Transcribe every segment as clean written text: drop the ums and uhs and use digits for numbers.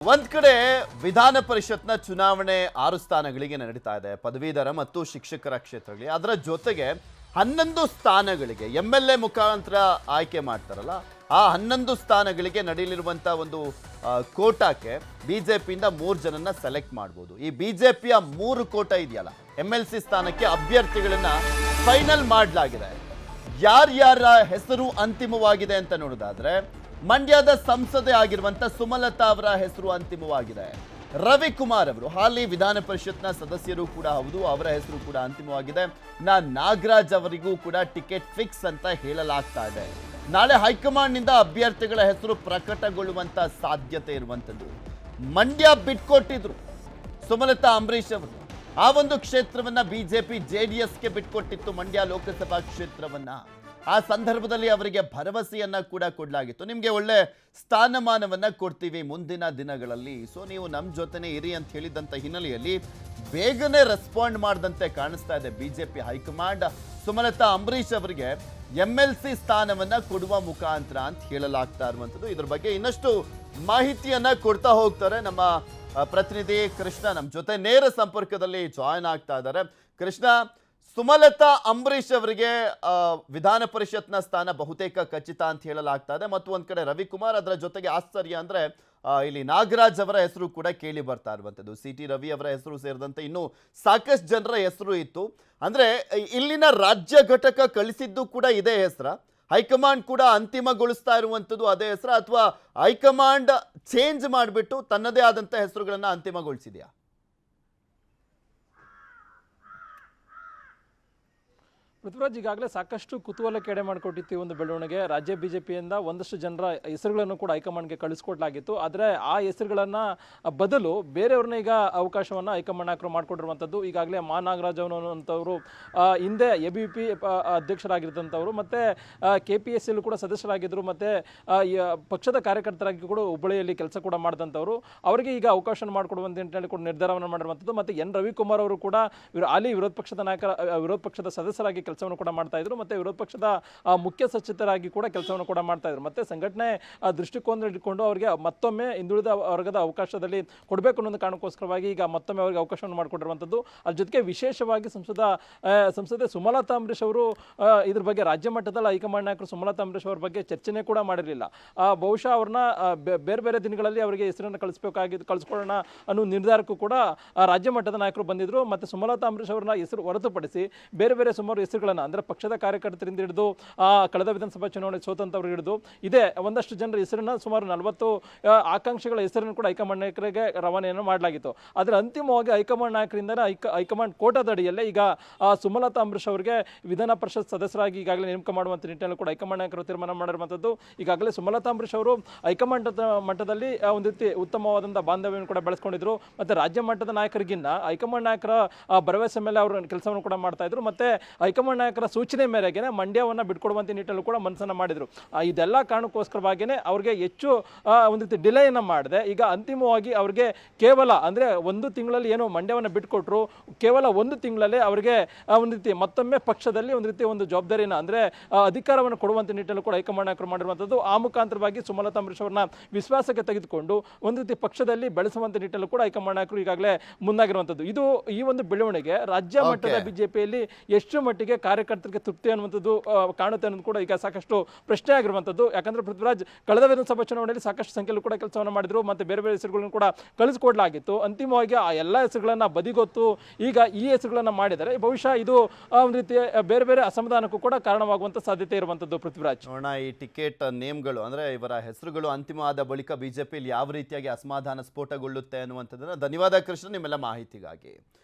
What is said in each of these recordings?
ಒಂದ್ ಕಡೆ ವಿಧಾನ ಪರಿಷತ್ನ ಚುನಾವಣೆ 6 ಸ್ಥಾನಗಳಿಗೆ ನಡೀತಾ ಇದೆ, ಪದವೀಧರ ಮತ್ತು ಶಿಕ್ಷಕರ ಕ್ಷೇತ್ರಗಳಿಗೆ. ಅದರ ಜೊತೆಗೆ 11 ಸ್ಥಾನಗಳಿಗೆ MLA ಮುಖಾಂತರ ಆಯ್ಕೆ ಮಾಡ್ತಾರಲ್ಲ, ಆ 11 ಸ್ಥಾನಗಳಿಗೆ ನಡೆಯಲಿರುವಂತ ಒಂದು ಕೋಟಾಕ್ಕೆ ಬಿಜೆಪಿಯಿಂದ 3 ಜನನ್ನ ಸೆಲೆಕ್ಟ್ ಮಾಡಬಹುದು. ಈ ಬಿಜೆಪಿಯ 3 ಕೋಟಾ ಇದೆಯಲ್ಲ, MLC ಸ್ಥಾನಕ್ಕೆ ಅಭ್ಯರ್ಥಿಗಳನ್ನ ಫೈನಲ್ ಮಾಡಲಾಗಿದೆ. ಯಾರ್ಯಾರ ಹೆಸರು ಅಂತಿಮವಾಗಿದೆ ಅಂತ ನೋಡೋದಾದ್ರೆ, ಮಂಡ್ಯದ ಸಂಸದೆ ಆಗಿರುವಂತ ಸುಮಲತಾ ಅವರ ಹೆಸರು ಅಂತಿಮವಾಗಿದೆ. ರವಿಕುಮಾರ್ ಅವರು ಹಾಲಿ ವಿಧಾನ ಪರಿಷತ್ನ ಸದಸ್ಯರು ಕೂಡ ಹೌದು, ಅವರ ಹೆಸರು ಕೂಡ ಅಂತಿಮವಾಗಿದೆ. ನಾಗರಾಜ್ ಅವರಿಗೂ ಕೂಡ ಟಿಕೆಟ್ ಫಿಕ್ಸ್ ಅಂತ ಹೇಳಲಾಗ್ತಾ ಇದೆ. ನಾಳೆ ಹೈಕಮಾಂಡ್ ನಿಂದ ಅಭ್ಯರ್ಥಿಗಳ ಹೆಸರು ಪ್ರಕಟಗೊಳ್ಳುವಂತ ಸಾಧ್ಯತೆ ಇರುವಂತದ್ದು. ಮಂಡ್ಯ ಬಿಟ್ಕೊಟ್ಟಿದ್ರು ಸುಮಲತಾ ಅಂಬರೀಶ್ ಅವರು. ಆ ಒಂದು ಕ್ಷೇತ್ರವನ್ನ ಬಿಜೆಪಿ JDSಗೆ ಬಿಟ್ಕೊಟ್ಟಿತ್ತು, ಮಂಡ್ಯ ಲೋಕಸಭಾ ಕ್ಷೇತ್ರವನ್ನ. ಆ ಸಂದರ್ಭದಲ್ಲಿ ಅವರಿಗೆ ಭರವಸೆಯನ್ನ ಕೂಡ ಕೊಡಲಾಗಿತ್ತು, ನಿಮಗೆ ಒಳ್ಳೆ ಸ್ಥಾನಮಾನವನ್ನ ಕೊಡ್ತೀವಿ ಮುಂದಿನ ದಿನಗಳಲ್ಲಿ, ಸೊ ನೀವು ನಮ್ಮ ಜೊತೆನೆ ಇರಿ ಅಂತ ಹೇಳಿದಂತ ಹಿನ್ನೆಲೆಯಲ್ಲಿ ಬೇಗನೆ ರೆಸ್ಪಾಂಡ್ ಮಾಡದಂತೆ ಕಾಣಿಸ್ತಾ ಇದೆ ಬಿಜೆಪಿ ಹೈಕಮಾಂಡ್. ಸುಮಲತಾ ಅಂಬರೀಶ್ ಅವರಿಗೆ MLC ಸ್ಥಾನವನ್ನ ಕೊಡುವ ಮುಖಾಂತರ ಅಂತ ಹೇಳಲಾಗ್ತಾ ಇರುವಂಥದ್ದು. ಇದ್ರ ಬಗ್ಗೆ ಇನ್ನಷ್ಟು ಮಾಹಿತಿಯನ್ನ ಕೊಡ್ತಾ ಹೋಗ್ತಾರೆ ನಮ್ಮ ಪ್ರತಿನಿಧಿ ಕೃಷ್ಣ, ನಮ್ಮ ಜೊತೆ ನೇರ ಸಂಪರ್ಕದಲ್ಲಿ ಜಾಯಿನ್ ಆಗ್ತಾ ಇದ್ದಾರೆ. ಕೃಷ್ಣ, ಸುಮಲತಾ ಅಂಬರೀಶ್ ಅವರಿಗೆ ವಿಧಾನ ಪರಿಷತ್ನ ಸ್ಥಾನ ಬಹುತೇಕ ಖಚಿತ ಅಂತ ಹೇಳಲಾಗ್ತಾ ಇದೆ, ಮತ್ತು ಒಂದ್ ಕಡೆ ರವಿಕುಮಾರ್, ಅದರ ಜೊತೆಗೆ ಆಶ್ಚರ್ಯ ಅಂದ್ರೆ ಇಲ್ಲಿ ನಾಗರಾಜ್ ಅವರ ಹೆಸರು ಕೂಡ ಕೇಳಿ ಬರ್ತಾ ಇರುವಂಥದ್ದು. CT ರವಿ ಅವರ ಹೆಸರು ಸೇರಿದಂತೆ ಇನ್ನು ಸಾಕಷ್ಟು ಜನರ ಹೆಸರು ಇತ್ತು. ಅಂದ್ರೆ ಇಲ್ಲಿನ ರಾಜ್ಯ ಘಟಕ ಕಳಿಸಿದ್ದು ಕೂಡ ಇದೇ ಹೆಸರ, ಹೈಕಮಾಂಡ್ ಕೂಡ ಅಂತಿಮಗೊಳಿಸ್ತಾ ಇರುವಂಥದ್ದು ಅದೇ ಹೆಸರ, ಅಥವಾ ಹೈಕಮಾಂಡ್ ಚೇಂಜ್ ಮಾಡಿಬಿಟ್ಟು ತನ್ನದೇ ಆದಂಥ ಹೆಸರುಗಳನ್ನ ಅಂತಿಮಗೊಳಿಸಿದೆಯಾ? ಪೃಥ್ವಿರಾಜ್, ಈಗಾಗಲೇ ಸಾಕಷ್ಟು ಕುತೂಹಲಕ್ಕೆ ಎಡೆ ಮಾಡಿಕೊಟ್ಟಿತ್ತು ಈ ಒಂದು ಬೆಳವಣಿಗೆ. ರಾಜ್ಯ ಬಿಜೆಪಿಯಿಂದ ಒಂದಷ್ಟು ಜನರ ಹೆಸರುಗಳನ್ನು ಕೂಡ ಹೈಕಮಾಂಡ್ಗೆ ಕಳಿಸ್ಕೊಡ್ಲಾಗಿತ್ತು. ಆದರೆ ಆ ಹೆಸರುಗಳನ್ನು ಬದಲು ಬೇರೆಯವ್ರನ್ನ ಈಗ ಅವಕಾಶವನ್ನು ಹೈಕಮಾಂಡ್ ನಾಯಕರು ಮಾಡಿಕೊಂಡಿರುವಂಥದ್ದು. ಈಗಾಗಲೇ ನಾಗರಾಜ್ ಅನ್ನುವಂಥವ್ರು ಹಿಂದೆ ABVP ಅಧ್ಯಕ್ಷರಾಗಿದ್ದಂಥವ್ರು, ಮತ್ತು KPSC ಕೂಡ ಸದಸ್ಯರಾಗಿದ್ದರು, ಮತ್ತು ಪಕ್ಷದ ಕಾರ್ಯಕರ್ತರಾಗಿ ಕೂಡ ಹುಬ್ಬಳ್ಳಿಯಲ್ಲಿ ಕೆಲಸ ಕೂಡ ಮಾಡಿದಂಥವ್ರು. ಅವರಿಗೆ ಈಗ ಅವಕಾಶ ಮಾಡಿಕೊಡುವಂತ ನಿಟ್ಟಿನಲ್ಲಿ ಕೂಡ ನಿರ್ಧಾರವನ್ನು ಮಾಡಿರುವಂಥದ್ದು. ಮತ್ತು N ರವಿಕುಮಾರ್ ಅವರು ಕೂಡ ಹಾಲಿ ವಿರೋಧ ಪಕ್ಷದ ಸದಸ್ಯರಾಗಿ ಕೆಲಸವನ್ನು ಕೂಡ ಮಾಡ್ತಾ ಇದ್ರು, ಮತ್ತೆ ವಿರೋಧ ಪಕ್ಷದ ಮುಖ್ಯ ಸಚೇತಕರಾಗಿ ಕೂಡ ಕೆಲಸವನ್ನು ಕೂಡ ಮಾಡ್ತಾ ಇದ್ರು. ಮತ್ತೆ ಸಂಘಟನೆ ದೃಷ್ಟಿಕೋನ ಇಟ್ಕೊಂಡು ಅವರಿಗೆ ಮತ್ತೊಮ್ಮೆ ಹಿಂದುಳಿದ ವರ್ಗದ ಅವಕಾಶದಲ್ಲಿ ಕೊಡಬೇಕು ಅನ್ನೋ ಕಾರಣಕ್ಕೋಸ್ಕರವಾಗಿ ಈಗ ಮತ್ತೊಮ್ಮೆ ಅವರಿಗೆ ಅವಕಾಶವನ್ನು ಮಾಡಿಕೊಟ್ಟಿರುವಂಥದ್ದು. ಅದ್ರ ಜೊತೆಗೆ ವಿಶೇಷವಾಗಿ ಸಂಸದೆ ಸುಮಲತಾ ಅಂಬರೀಶ್ ಅವರು ಇದ್ರ ಬಗ್ಗೆ ರಾಜ್ಯ ಮಟ್ಟದಲ್ಲಿ ಹೈಕಮಾಂಡ್ ನಾಯಕರು ಸುಮಲತಾ ಅಂಬರೀಶ್ ಅವರ ಬಗ್ಗೆ ಚರ್ಚೆನೇ ಕೂಡ ಮಾಡಿರಲಿಲ್ಲ. ಬಹುಶಃ ಅವ್ರನ್ನ ಬೇರೆ ಬೇರೆ ದಿನಗಳಲ್ಲಿ ಅವರಿಗೆ ಹೆಸರನ್ನು ಕಳಿಸ್ಕೊಳ್ಳೋಣ ಅನ್ನೋ ನಿರ್ಧಾರಕ್ಕೂ ಕೂಡ ರಾಜ್ಯ ಮಟ್ಟದ ನಾಯಕರು ಬಂದಿದ್ರು. ಮತ್ತೆ ಸುಮಲತಾ ಅಂಬರೀಶ್ ಅವರನ್ನ ಹೆಸರು ಹೊರತುಪಡಿಸಿ ಬೇರೆ ಬೇರೆ ಸುಮಾರು ಹೆಸರುಗಳನ್ನು, ಅಂದ್ರೆ ಪಕ್ಷದ ಕಾರ್ಯಕರ್ತರಿಂದ ಹಿಡಿದು ಕಳೆದ ವಿಧಾನಸಭಾ ಚುನಾವಣೆ ಸೋತಂತವ್ರು ಹಿಡಿದು ಇದೆ ಒಂದಷ್ಟು ಜನರ ಹೆಸರನ್ನ, ಸುಮಾರು 40 ಆಕಾಂಕ್ಷಿಗಳ ಹೆಸರನ್ನು ಕೂಡ ಹೈಕಮಾಂಡ್ ನಾಯಕರಿಗೆ ರವಾನೆಯನ್ನು ಮಾಡಲಾಗಿತ್ತು. ಆದರೆ ಅಂತಿಮವಾಗಿ ಹೈಕಮಾಂಡ್ ನಾಯಕರಿಂದ ಹೈಕಮಾಂಡ್ ಕೋಟಾದ ಅಡಿಯಲ್ಲೇ ಈಗ ಸುಮಲತಾ ಅಂಬರೀಶ್ ಅವರಿಗೆ ವಿಧಾನ ಪರಿಷತ್ ಸದಸ್ಯರಾಗಿ ಈಗಾಗಲೇ ನೇಮಕ ಮಾಡುವಂತ ನಿಟ್ಟಿನಲ್ಲಿ ಕೂಡ ಹೈಕಮಾಂಡ್ ನಾಯಕರು ತೀರ್ಮಾನ ಮಾಡಿರುವಂಥದ್ದು. ಈಗಾಗಲೇ ಸುಮಲತಾ ಅಂಬರೀಶ್ ಅವರು ಹೈಕಮಾಂಡ್ ಮಟ್ಟದಲ್ಲಿ ಒಂದು ರೀತಿ ಉತ್ತಮವಾದಂಥ ಬಾಂಧವ್ಯವನ್ನು ಕೂಡ ಬೆಳೆಸ್ಕೊಂಡಿದ್ರು. ಮತ್ತೆ ರಾಜ್ಯ ಮಟ್ಟದ ನಾಯಕರಿಗಿನ್ನ ಹೈಕಮಾಂಡ್ ನಾಯಕರ ಭರವಸೆ ಮೇಲೆ ಅವರು ಕೆಲಸವನ್ನು ಕೂಡ ಮಾಡ್ತಾ ಇದ್ರು. ಮತ್ತೆ ಹೈಕಮಾಂಡ್ ನಾಯಕರ ಸೂಚನೆ ಮೇರೆಗೆ ಮಂಡ್ಯವನ್ನು ಬಿಟ್ಕೊಡುವಂತ ನಿಟ್ಟಿನಲ್ಲಿ ಕೂಡ ಮನಸ್ಸನ್ನು ಮಾಡಿದ್ರು. ಇದೆಲ್ಲ ಕಾರಣಕ್ಕೋಸ್ಕರವಾಗಿಯೇ ಅವ್ರಿಗೆ ಹೆಚ್ಚು ಒಂದು ರೀತಿ ಡಿಲೇಯನ್ನು ಮಾಡಿದೆ. ಈಗ ಅಂತಿಮವಾಗಿ ಅವ್ರಿಗೆ ಕೇವಲ ಅಂದ್ರೆ 1 ತಿಂಗಳಲ್ಲಿ ಏನು ಮಂಡ್ಯವನ್ನು ಬಿಟ್ಕೊಟ್ರು, ಕೇವಲ 1 ತಿಂಗಳಲ್ಲೇ ಅವರಿಗೆ ಒಂದು ರೀತಿ ಮತ್ತೊಮ್ಮೆ ಪಕ್ಷದಲ್ಲಿ ಒಂದು ರೀತಿ ಒಂದು ಜವಾಬ್ದಾರಿಯನ್ನು, ಅಂದ್ರೆ ಅಧಿಕಾರವನ್ನು ಕೊಡುವಂತ ನಿಟ್ಟಿನಲ್ಲಿ ಕೂಡ ಹೈಕಮಾಂಡ್ ನಾಯಕರು ಮಾಡಿರುವಂಥದ್ದು. ಆ ಮುಖಾಂತರವಾಗಿ ಸುಮಲತಾ ಅಂಬರೀಶ್ ಅವರನ್ನ ವಿಶ್ವಾಸಕ್ಕೆ ತೆಗೆದುಕೊಂಡು ಒಂದು ರೀತಿ ಪಕ್ಷದಲ್ಲಿ ಬೆಳೆಸುವಂತ ನಿಟ್ಟಿನಲ್ಲಿ ಕೂಡ ಹೈಕಮಾಂಡ್ ನಾಯಕರು ಈಗಾಗಲೇ ಮುಂದಾಗಿರುವಂಥದ್ದು. ಇದು ಈ ಒಂದು ಬೆಳವಣಿಗೆ ರಾಜ್ಯ ಮಟ್ಟದ ಬಿಜೆಪಿಯಲ್ಲಿ ಎಷ್ಟು ಮಟ್ಟಿಗೆ ಕಾರ್ಯಕರ್ತರಿಗೆ ತೃಪ್ತಿ ಅನ್ನುವಂಥದ್ದು ಕಾಣುತ್ತೆ ಅನ್ನೋದು ಕೂಡ ಈಗ ಸಾಕಷ್ಟು ಪ್ರಶ್ನೆ ಆಗಿರುವಂಥದ್ದು. ಯಾಕಂದ್ರೆ ಪೃಥ್ವಿರಾಜ್, ಕಳೆದ ವಿಧಾನಸಭಾ ಚುನಾವಣೆಯಲ್ಲಿ ಸಾಕಷ್ಟು ಸಂಖ್ಯೆಯಲ್ಲಿ ಕೂಡ ಕೆಲಸವನ್ನು ಮಾಡಿದ್ರು, ಮತ್ತೆ ಬೇರೆ ಬೇರೆ ಹೆಸರುಗಳನ್ನು ಕೂಡ ಕಳಿಸಿಕೊಡ್ಲಾಗಿತ್ತು. ಅಂತಿಮವಾಗಿ ಆ ಎಲ್ಲ ಹೆಸರುಗಳನ್ನ ಬದಿಗೊತ್ತು ಈಗ ಈ ಹೆಸರುಗಳನ್ನ ಮಾಡಿದರೆ ಬಹುಶಃ ಇದು ಒಂದು ರೀತಿ ಬೇರೆ ಬೇರೆ ಅಸಮಾಧಾನಕ್ಕೂ ಕೂಡ ಕಾರಣವಾಗುವಂತ ಸಾಧ್ಯತೆ ಇರುವಂಥದ್ದು. ಪೃಥ್ವಿರಾಜ್, ನೋಡೋಣ ಈ ಟಿಕೆಟ್ ನೇಮ್ಗಳು, ಅಂದ್ರೆ ಇವರ ಹೆಸರುಗಳು ಅಂತಿಮವಾದ ಬಳಿಕ ಬಿಜೆಪಿಯಲ್ಲಿ ಯಾವ ರೀತಿಯಾಗಿ ಅಸಮಾಧಾನ ಸ್ಫೋಟಗೊಳ್ಳುತ್ತೆ ಅನ್ನುವಂಥದ್ದನ್ನ. ಧನ್ಯವಾದ ಕೃಷ್ಣ ನಿಮ್ಮೆಲ್ಲ ಮಾಹಿತಿಗಾಗಿ.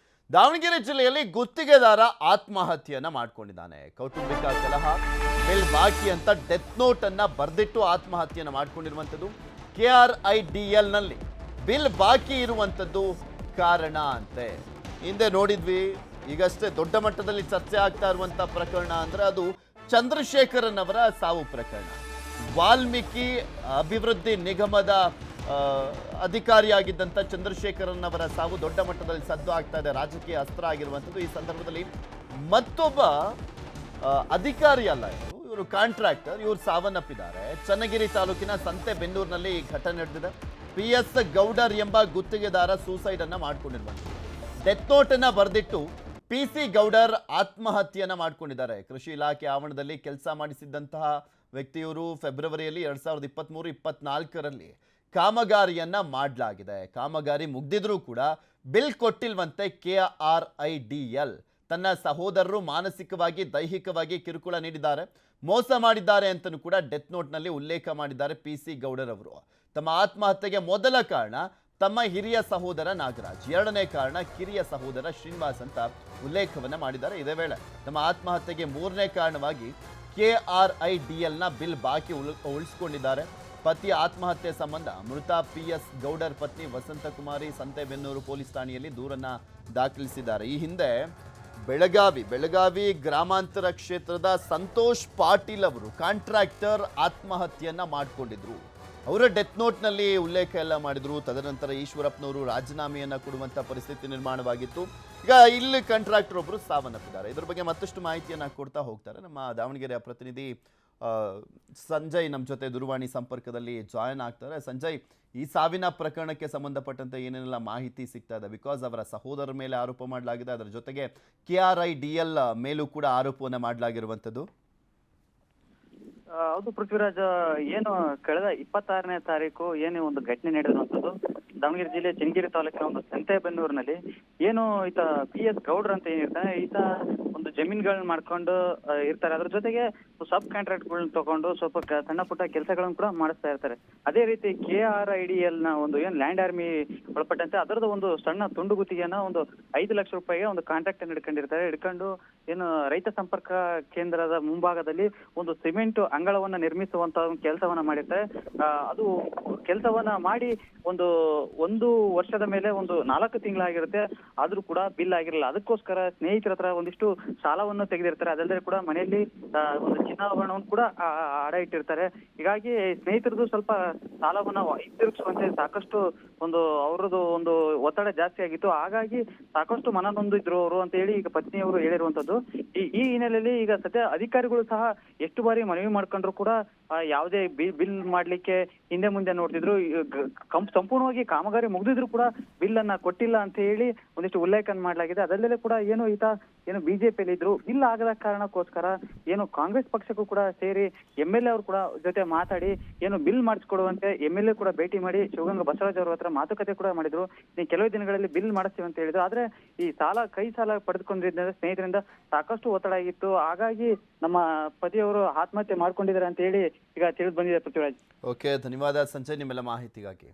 ದಾವಣಗೆರೆ ಜಿಲ್ಲೆಯಲ್ಲಿ ಗುತ್ತಿಗೆದಾರ ಆತ್ಮಹತ್ಯೆಯನ್ನ ಮಾಡ್ಕೊಂಡಿದ್ದಾನೆ. ಕೌಟುಂಬಿಕ ಕಲಹ, ಬಿಲ್ ಬಾಕಿ ಅಂತ ಡೆತ್ ನೋಟ್ ಅನ್ನ ಬರೆದಿಟ್ಟು ಆತ್ಮಹತ್ಯೆಯನ್ನ ಮಾಡ್ಕೊಂಡಿರುವಂಥದ್ದು. KRIDL ನಲ್ಲಿ ಬಿಲ್ ಬಾಕಿ ಇರುವಂಥದ್ದು ಕಾರಣ ಅಂತೆ. ಹಿಂದೆ ನೋಡಿದ್ವಿ, ಈಗಷ್ಟೇ ದೊಡ್ಡ ಮಟ್ಟದಲ್ಲಿ ಚರ್ಚೆ ಆಗ್ತಾ ಇರುವಂತ ಪ್ರಕರಣ ಅಂದ್ರೆ ಅದು ಚಂದ್ರಶೇಖರನ್ ಅವರ ಸಾವು ಪ್ರಕರಣ. ವಾಲ್ಮೀಕಿ ಅಭಿವೃದ್ಧಿ ನಿಗಮದ ಅಧಿಕಾರಿಯಾಗಿದ್ದಂಥ ಚಂದ್ರಶೇಖರನ್ ಅವರ ಸಾವು ದೊಡ್ಡ ಮಟ್ಟದಲ್ಲಿ ಸದ್ದು ಆಗ್ತಾ ಇದೆ, ರಾಜಕೀಯ ಅಸ್ತ್ರ ಆಗಿರುವಂಥದ್ದು. ಈ ಸಂದರ್ಭದಲ್ಲಿ ಮತ್ತೊಬ್ಬ ಅಧಿಕಾರಿ ಅಲ್ಲ ಇವರು ಕಾಂಟ್ರಾಕ್ಟರ್, ಇವರು ಸಾವನ್ನಪ್ಪಿದ್ದಾರೆ. ಚನ್ನಗಿರಿ ತಾಲೂಕಿನ ಸಂತೆಬೆನ್ನೂರಿನಲ್ಲಿ ಈ ಘಟನೆ ನಡೆದಿದೆ. PS ಗೌಡರ್ ಎಂಬ ಗುತ್ತಿಗೆದಾರ ಸೂಸೈಡ್ ಅನ್ನ ಮಾಡ್ಕೊಂಡಿರುವಂಥದ್ದು. ಡೆತ್ ನೋಟ್ ಅನ್ನ ಬರೆದಿಟ್ಟು PC ಗೌಡರ್ ಆತ್ಮಹತ್ಯೆಯನ್ನ ಮಾಡ್ಕೊಂಡಿದ್ದಾರೆ. ಕೃಷಿ ಇಲಾಖೆ ಆವರಣದಲ್ಲಿ ಕೆಲಸ ಮಾಡಿಸಿದ್ದಂತಹ ವ್ಯಕ್ತಿಯವರು ಫೆಬ್ರವರಿಯಲ್ಲಿ 2023-24ರಲ್ಲಿ ಕಾಮಗಾರಿಯನ್ನ ಮಾಡಲಾಗಿದೆ. ಕಾಮಗಾರಿ ಮುಗ್ದಿದ್ರೂ ಕೂಡ ಬಿಲ್ ಕೊಟ್ಟಿಲ್ವಂತೆ KRIDL. ತನ್ನ ಸಹೋದರರು ಮಾನಸಿಕವಾಗಿ ದೈಹಿಕವಾಗಿ ಕಿರುಕುಳ ನೀಡಿದ್ದಾರೆ, ಮೋಸ ಮಾಡಿದ್ದಾರೆ ಅಂತಲೂ ಕೂಡ ಡೆತ್ ನೋಟ್ನಲ್ಲಿ ಉಲ್ಲೇಖ ಮಾಡಿದ್ದಾರೆ PC ಗೌಡರ್ ಅವರು. ತಮ್ಮ ಆತ್ಮಹತ್ಯೆಗೆ ಮೊದಲ ಕಾರಣ ತಮ್ಮ ಹಿರಿಯ ಸಹೋದರ ನಾಗರಾಜ್, ಎರಡನೇ ಕಾರಣ ಕಿರಿಯ ಸಹೋದರ ಶ್ರೀನಿವಾಸ್ ಅಂತ ಉಲ್ಲೇಖವನ್ನ ಮಾಡಿದ್ದಾರೆ. ಇದೇ ವೇಳೆ ತಮ್ಮ ಆತ್ಮಹತ್ಯೆಗೆ ಮೂರನೇ ಕಾರಣವಾಗಿ KRIDLನ ಬಿಲ್ ಬಾಕಿ ಉಳಿಸಿಕೊಂಡಿದ್ದಾರೆ. ಪತಿಯ ಆತ್ಮಹತ್ಯೆ ಸಂಬಂಧ ಮೃತ PS ಗೌಡರ್ ಪತ್ನಿ ವಸಂತಕುಮಾರಿ ಸಂತೆಬೆನ್ನೂರು ಪೊಲೀಸ್ ಠಾಣೆಯಲ್ಲಿ ದೂರನ್ನ ದಾಖಲಿಸಿದ್ದಾರೆ. ಈ ಹಿಂದೆ ಬೆಳಗಾವಿ ಗ್ರಾಮಾಂತರ ಕ್ಷೇತ್ರದ ಸಂತೋಷ್ ಪಾಟೀಲ್ ಅವರು ಕಾಂಟ್ರಾಕ್ಟರ್ ಆತ್ಮಹತ್ಯೆಯನ್ನ ಮಾಡಿಕೊಂಡಿದ್ರು. ಅವರ ಡೆತ್ ನೋಟ್ನಲ್ಲಿ ಉಲ್ಲೇಖ ಎಲ್ಲ ಮಾಡಿದ್ರು. ತದನಂತರ ಈಶ್ವರಪ್ಪನವರು ರಾಜೀನಾಮೆಯನ್ನ ಕೊಡುವಂತ ಪರಿಸ್ಥಿತಿ ನಿರ್ಮಾಣವಾಗಿತ್ತು. ಈಗ ಇಲ್ಲಿ ಕಾಂಟ್ರಾಕ್ಟರ್ ಒಬ್ಬರು ಸಾವನ್ನಪ್ಪಿದ್ದಾರೆ. ಇದ್ರ ಬಗ್ಗೆ ಮತ್ತಷ್ಟು ಮಾಹಿತಿಯನ್ನ ಕೊಡ್ತಾ ಹೋಗ್ತಾರೆ ನಮ್ಮ ದಾವಣಗೆರೆಯ ಪ್ರತಿನಿಧಿ ಸಂಜಯ್ ನಮ್ಮ ಜೊತೆ ದೂರವಾಣಿ ಸಂಪರ್ಕದಲ್ಲಿ ಜಾಯಿನ್ ಆಗ್ತಾರೆ. ಸಂಜಯ್, ಈ ಸಾವಿನ ಪ್ರಕರಣಕ್ಕೆ ಸಂಬಂಧಪಟ್ಟಂತೆ ಏನೇನೆಲ್ಲ ಮಾಹಿತಿ ಸಿಗ್ತಾ ಇದೆ? ಬಿಕಾಸ್ ಅವರ ಸಹೋದರರ ಮೇಲೆ ಆರೋಪ ಮಾಡಲಾಗಿದೆ, ಅದರ ಜೊತೆಗೆ KRIDL ಮೇಲೂ ಕೂಡ ಆರೋಪವನ್ನು ಮಾಡಲಾಗಿರುವಂಥದ್ದು. ಹೌದು ಪೃಥ್ವಿರಾಜ್, ಏನು ಕಳೆದ 26ನೇ ತಾರೀಕು ಏನು ಒಂದು ಘಟನೆ ನಡೆದಿರುವಂತದ್ದು ದಾವಣಗೆರೆ ಜಿಲ್ಲೆ ಚನ್ನಗಿರಿ ತಾಲೂಕಿನ ಒಂದು ಸಂತೆಬೆನ್ನೂರಿನಲ್ಲಿ. ಏನು ಈತ PS ಗೌಡ್ರ ಅಂತ ಏನಿರ್ತಾನೆ, ಈತ ಒಂದು ಜಮೀನುಗಳನ್ನ ಮಾಡ್ಕೊಂಡು ಇರ್ತಾರೆ. ಅದ್ರ ಜೊತೆಗೆ ಸಬ್ ಕಾಂಟ್ರಾಕ್ಟ್ಗಳನ್ನ ತಗೊಂಡು ಸ್ವಲ್ಪ ಸಣ್ಣ ಪುಟ್ಟ ಕೆಲಸಗಳನ್ನು ಕೂಡ ಮಾಡಿಸ್ತಾ ಇರ್ತಾರೆ. ಅದೇ ರೀತಿ KRIDL ನ ಒಂದು ಏನು ಲ್ಯಾಂಡ್ ಆರ್ಮಿ ಒಳಪಟ್ಟಂತೆ ಅದರದ ಒಂದು ಸಣ್ಣ ತುಂಡು ಗುತ್ತಿಗೆಯನ್ನ ಒಂದು 5 ಲಕ್ಷ ರೂಪಾಯಿಗೆ ಒಂದು ಕಾಂಟ್ರಾಕ್ಟ್ ಅನ್ನು ಹಿಡ್ಕೊಂಡು ಏನು ರೈತ ಸಂಪರ್ಕ ಕೇಂದ್ರದ ಮುಂಭಾಗದಲ್ಲಿ ಒಂದು ಸಿಮೆಂಟ್ ಅಂಗಳವನ್ನ ನಿರ್ಮಿಸುವಂತ ಕೆಲಸವನ್ನ ಮಾಡಿರ್ತಾರೆ. ಅದು ಕೆಲಸವನ್ನ ಮಾಡಿ ಒಂದು ವರ್ಷದ ಮೇಲೆ ಒಂದು 4 ತಿಂಗಳಾಗಿರುತ್ತೆ, ಆದ್ರೂ ಕೂಡ ಬಿಲ್ ಆಗಿರಲ್ಲ. ಅದಕ್ಕೋಸ್ಕರ ಸ್ನೇಹಿತರ ಹತ್ರ ಒಂದಿಷ್ಟು ಸಾಲವನ್ನು ತೆಗೆದಿರ್ತಾರೆ. ಅದಲ್ಲದೆ ಕೂಡ ಮನೆಯಲ್ಲಿ ಒಂದು ಚಿನ್ನಾಭರಣವನ್ನು ಕೂಡ ಅಡ ಇಟ್ಟಿರ್ತಾರೆ. ಹೀಗಾಗಿ ಸ್ನೇಹಿತರದು ಸ್ವಲ್ಪ ಸಾಲವನ್ನ ಹಿಂದಿರುಗಿಸುವಂತೆ ಸಾಕಷ್ಟು ಅವರದ್ದು ಒಂದು ಒತ್ತಡ ಜಾಸ್ತಿ ಆಗಿತ್ತು. ಹಾಗಾಗಿ ಸಾಕಷ್ಟು ಮನನೊಂದಿದ್ರು ಅವರು ಅಂತ ಹೇಳಿ ಈಗ ಪತ್ನಿಯವರು ಹೇಳಿರುವಂತದ್ದು. ಈ ಹಿನ್ನೆಲೆಯಲ್ಲಿ ಈಗ ಸದ್ಯ ಅಧಿಕಾರಿಗಳು ಸಹ ಎಷ್ಟು ಬಾರಿ ಮನವಿ ಮಾಡ್ಕೊಂಡ್ರು ಕೂಡ ಯಾವುದೇ ಬಿಲ್ ಮಾಡ್ಲಿಕ್ಕೆ ಹಿಂದೆ ಮುಂದೆ ನೋಡ್ತಿದ್ರು. ಸಂಪೂರ್ಣವಾಗಿ ಕಾಮಗಾರಿ ಮುಗಿದಿದ್ರು ಕೂಡ ಬಿಲ್ ಅನ್ನ ಕೊಟ್ಟಿಲ್ಲ ಅಂತ ಹೇಳಿ ಒಂದಿಷ್ಟು ಉಲ್ಲೇಖ ಮಾಡಲಾಗಿದೆ. ಅದಲ್ಲದೆ ಕೂಡ ಈತ ಬಿಜೆಪಿಯಲ್ಲಿ ಇದ್ರು, ಬಿಲ್ ಆಗದ ಕಾರಣಕ್ಕೋಸ್ಕರ ಕಾಂಗ್ರೆಸ್ ಪಕ್ಷಕ್ಕೂ ಕೂಡ ಸೇರಿ MLA ಅವರು ಕೂಡ ಜೊತೆ ಮಾತಾಡಿ ಬಿಲ್ ಮಾಡಿಸ್ಕೊಡುವಂತೆ MLA ಕೂಡ ಭೇಟಿ ಮಾಡಿ ಶಿವಗಂಗಾ ಬಸವರಾಜ್ ಅವರ ಹತ್ರ ಮಾತುಕತೆ ಕೂಡ ಮಾಡಿದ್ರು. ಕೆಲವೇ ದಿನಗಳಲ್ಲಿ ಬಿಲ್ ಮಾಡಿಸ್ತೀವಿ ಅಂತ ಹೇಳಿದ್ರು. ಆದ್ರೆ ಈ ಕೈ ಸಾಲ ಪಡೆದುಕೊಂಡಿದ್ದ ಸ್ನೇಹಿತರಿಂದ ಸಾಕಷ್ಟು ಒತ್ತಡ ಆಗಿತ್ತು. ಹಾಗಾಗಿ ನಮ್ಮ ಪತಿಯವರು ಆತ್ಮಹತ್ಯೆ ಮಾಡ್ಕೊಂಡಿದ್ದಾರೆ ಅಂತ ಹೇಳಿ ಈಗ ತಿಳಿದು ಬಂದಿದೆ ಪೃಥ್ವಿರಾಜ್. ಓಕೆ, ಧನ್ಯವಾದ ಸಂಜಯ್ ನಿಮ್ಮೆಲ್ಲ ಮಾಹಿತಿಗಾಗಿ.